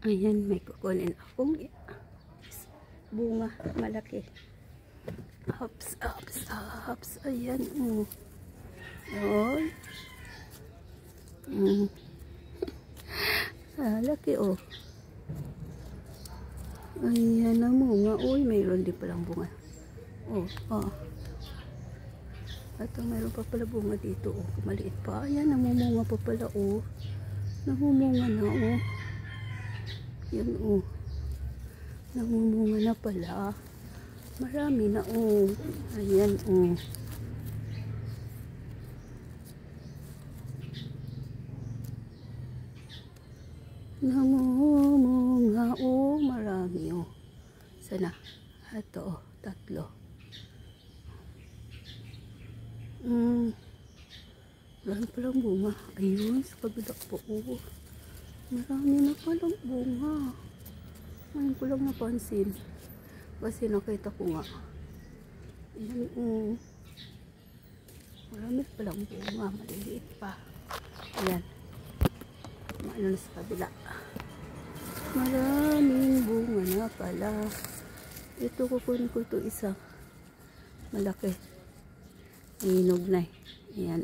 Ayan, may kukunin akong bunga malaki. Hops, hops, hops. Ayan, Ayan. Laki, Ayan na bunga. Uy, mayroon din palang bunga. Ito, mayroon pa pala bunga dito, maliit pa. Ayan, namumunga pa pala, namumunga na, Yan, namumunga na pala. Marami na, Ayan, namumunga, marami, Sana? Ito, tatlo. Marami palang bunga. Ayun, sa kabila po, marami na palang bunga. Ngayon ko lang napansin. Kasi nakita ko nga. Ayan, marami palang bunga. Maliliit pa. Ayan. Maano na sa kabila. Maraming bunga na pala. Ito, kukunin ko ito isa. Malaki. Nahihinog na. Ayan,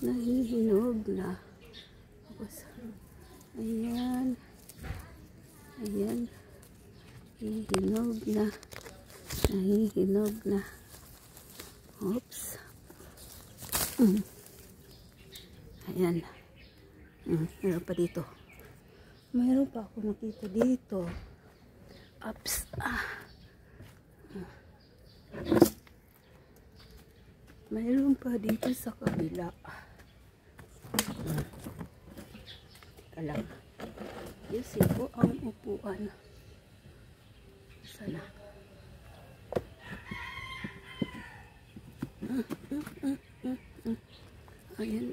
nahihinog na. Tapos, ayan. Ayan. Nahihinog na. Nahihinog na. Oops. Ayan. Meron pa dito. Mayroon pa ako nakita dito. Oops. Mayroon pa dito sa kabila. Alam. Yusin ko ang upuan. Sana. Ayan,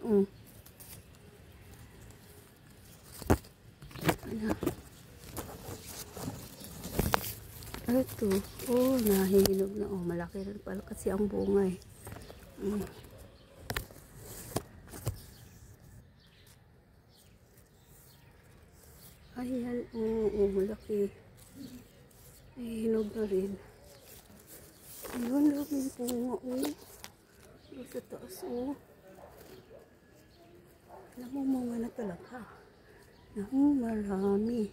Ito, nahihinog na, malaki rin pala kasi ang bunga, Ayan, malaki. Nahihinog na rin. Ayun, daming bunga, sa taas, namumunga na talaga. Marami.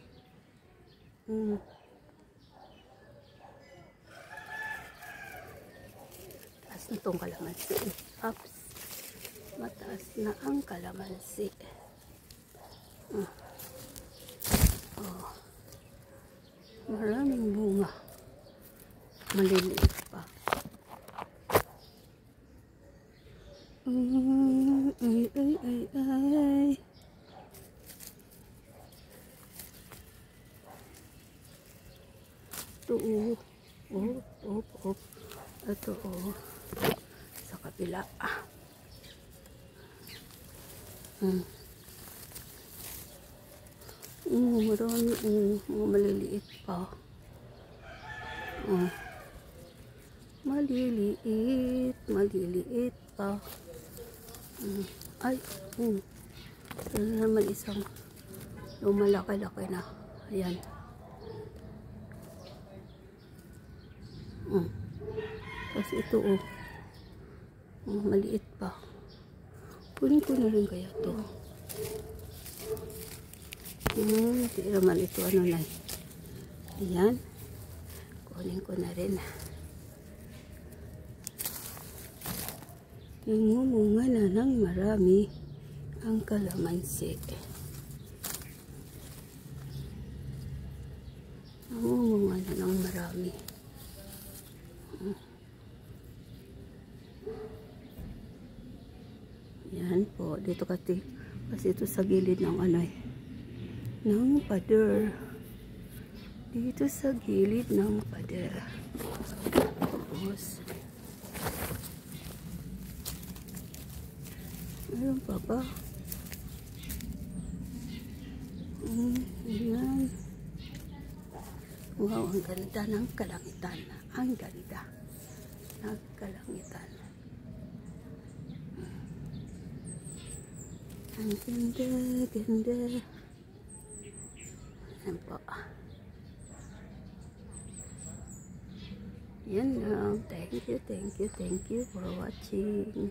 Taas na itong kalamansi. Ups. Mataas na ang kalamansi. Maraming bunga. Maliliit pa. Ay. Ito, Ito, sa kabila. Marami, mga maliliit pa. Maliliit pa. Ay, ito naman isang lumalaki-laki na. Ayan. Tapos ito, maliit pa. Kunin ko na rin kaya to. Hindi naman ito, na. Ayan. Kunin ko na rin. Namumunga na ng marami ang kalamansi. Namumunga na ng marami. Yan po, dito kasi ito sa gilid ng ng pader. Dito sa gilid ng pader. Tapos, meron pa ba? Ayan. Wow, ang ganda ng kalangitan. Ang ganda ng kalangitan. Ang ganda, ganda. Yan po. Yan lang. Thank you for watching.